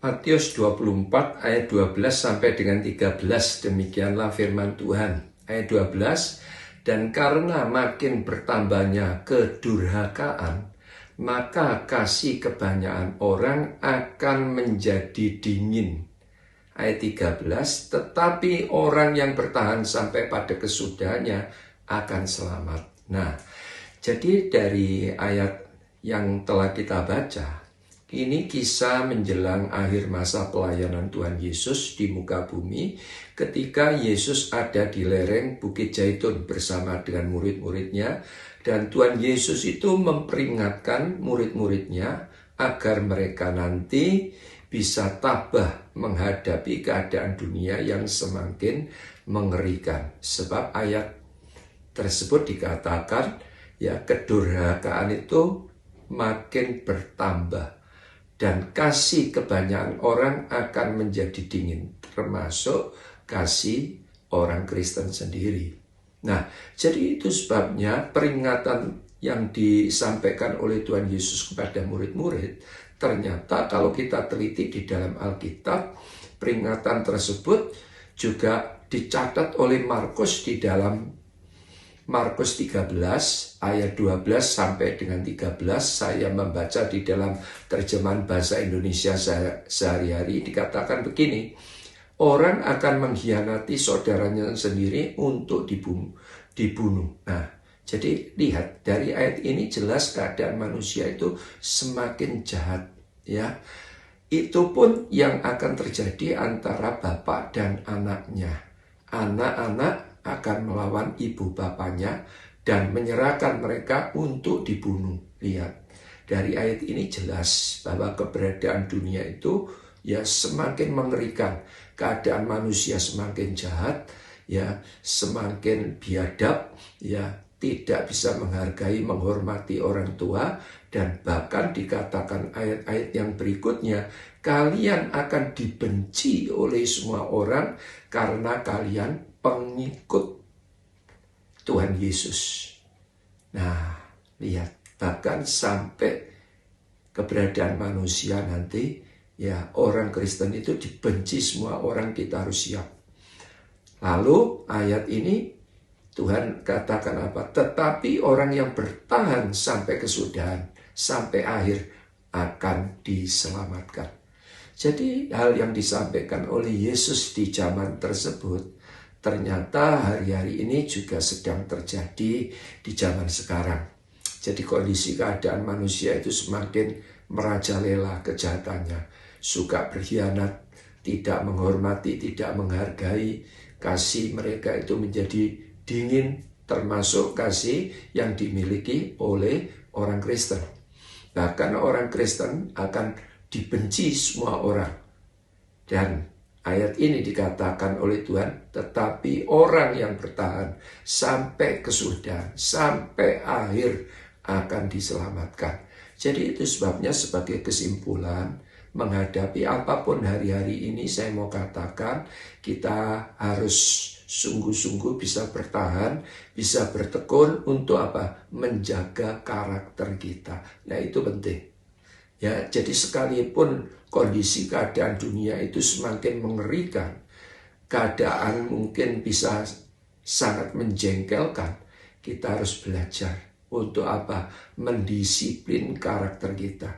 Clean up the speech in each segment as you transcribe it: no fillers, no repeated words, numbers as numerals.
Matius 24 ayat 12 sampai dengan 13, demikianlah firman Tuhan. Ayat 12, dan karena makin bertambahnya kedurhakaan, maka kasih kebanyakan orang akan menjadi dingin. Ayat 13, tetapi orang yang bertahan sampai pada kesudahannya akan selamat. Nah, jadi dari ayat yang telah kita baca, ini kisah menjelang akhir masa pelayanan Tuhan Yesus di muka bumi ketika Yesus ada di lereng Bukit Zaitun bersama dengan murid-muridnya, dan Tuhan Yesus itu memperingatkan murid-muridnya agar mereka nanti bisa tabah menghadapi keadaan dunia yang semakin mengerikan. Sebab ayat tersebut dikatakan ya, kedurhakaan itu makin bertambah dan kasih kebanyakan orang akan menjadi dingin, termasuk kasih orang Kristen sendiri. Nah, jadi itu sebabnya peringatan yang disampaikan oleh Tuhan Yesus kepada murid-murid, ternyata kalau kita teliti di dalam Alkitab, peringatan tersebut juga dicatat oleh Markus di dalam Markus 13 ayat 12 sampai dengan 13. Saya membaca di dalam terjemahan bahasa Indonesia sehari-hari. Dikatakan begini, orang akan mengkhianati saudaranya sendiri untuk dibunuh. Nah, jadi lihat dari ayat ini jelas keadaan manusia itu semakin jahat, ya. Itu pun yang akan terjadi antara bapak dan anaknya. Anak-anak akan melawan ibu bapaknya dan menyerahkan mereka untuk dibunuh. Lihat, dari ayat ini jelas bahwa keberadaan dunia itu ya semakin mengerikan. Keadaan manusia semakin jahat, ya semakin biadab, ya tidak bisa menghargai, menghormati orang tua, dan bahkan dikatakan ayat-ayat yang berikutnya, kalian akan dibenci oleh semua orang karena kalian pengikut Tuhan Yesus. Nah, lihat, bahkan sampai keberadaan manusia nanti, ya orang Kristen itu dibenci semua orang, kita harus siap. Lalu ayat ini Tuhan katakan apa? Tetapi orang yang bertahan sampai kesudahan, sampai akhir akan diselamatkan. Jadi hal yang disampaikan oleh Yesus di zaman tersebut ternyata hari-hari ini juga sedang terjadi di zaman sekarang. Jadi kondisi keadaan manusia itu semakin merajalela kejahatannya. Suka berkhianat, tidak menghormati, tidak menghargai. Kasih mereka itu menjadi dingin, termasuk kasih yang dimiliki oleh orang Kristen. Bahkan orang Kristen akan dibenci semua orang. Dan ayat ini dikatakan oleh Tuhan, tetapi orang yang bertahan sampai kesudahan, sampai akhir akan diselamatkan. Jadi itu sebabnya sebagai kesimpulan, menghadapi apapun hari-hari ini saya mau katakan, kita harus sungguh-sungguh bisa bertahan, bisa bertekun untuk apa? Menjaga karakter kita. Nah itu penting. Ya, jadi sekalipun kondisi keadaan dunia itu semakin mengerikan, keadaan mungkin bisa sangat menjengkelkan, kita harus belajar untuk apa? Mendisiplin karakter kita.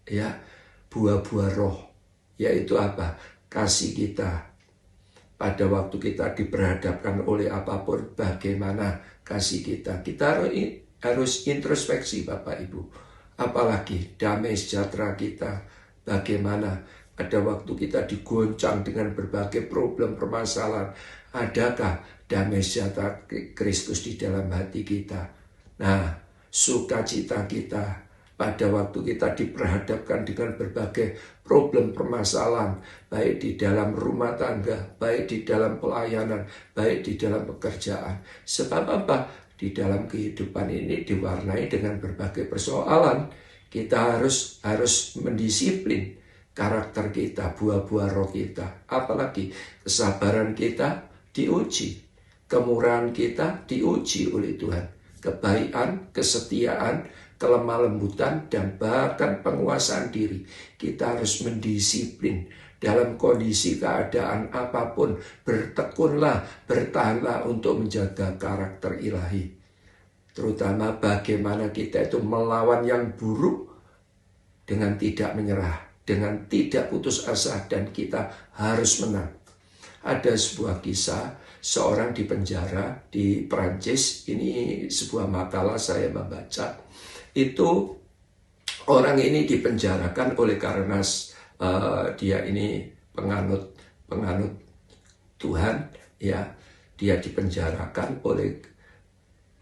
Ya, buah-buah roh, yaitu apa? Kasih kita. Pada waktu kita diperhadapkan oleh apapun, bagaimana kasih kita. Kita harus introspeksi Bapak Ibu. Apalagi damai sejahtera kita, bagaimana pada waktu kita digoncang dengan berbagai problem permasalahan, adakah damai sejahtera Kristus di dalam hati kita? Nah, sukacita kita pada waktu kita diperhadapkan dengan berbagai problem permasalahan, baik di dalam rumah tangga, baik di dalam pelayanan, baik di dalam pekerjaan. Sebab apa? Di dalam kehidupan ini diwarnai dengan berbagai persoalan. Kita harus mendisiplin karakter kita, buah-buah roh kita. Apalagi kesabaran kita diuji, kemurahan kita diuji oleh Tuhan. Kebaikan, kesetiaan, kelemah lembutan, dan bahkan penguasaan diri. Kita harus mendisiplin dalam kondisi keadaan apapun. Bertekunlah, bertahanlah untuk menjaga karakter ilahi. Terutama bagaimana kita itu melawan yang buruk dengan tidak menyerah, dengan tidak putus asa, dan kita harus menang. Ada sebuah kisah, seorang di penjara di Perancis. Ini sebuah makalah saya membaca. Itu orang ini dipenjarakan oleh karena dia ini penganut Tuhan, ya. Dia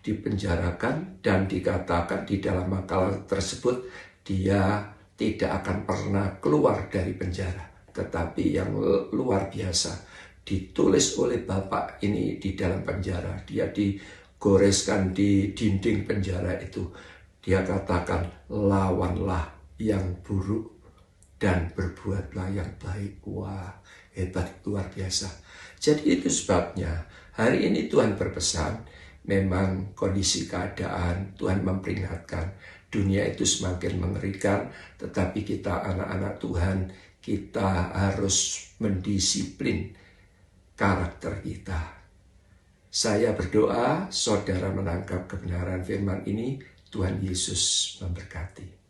dipenjarakan dan dikatakan di dalam makalah tersebut dia tidak akan pernah keluar dari penjara. Tetapi yang luar biasa ditulis oleh bapak ini di dalam penjara. Dia digoreskan di dinding penjara itu. Dia katakan, lawanlah yang buruk dan berbuatlah yang baik. Wah, hebat, luar biasa. Jadi itu sebabnya hari ini Tuhan berpesan, memang kondisi keadaan Tuhan memperingatkan, dunia itu semakin mengerikan, tetapi kita anak-anak Tuhan, kita harus mendisiplin karakter kita. Saya berdoa saudara menangkap kebenaran firman ini. Tuhan Yesus memberkati.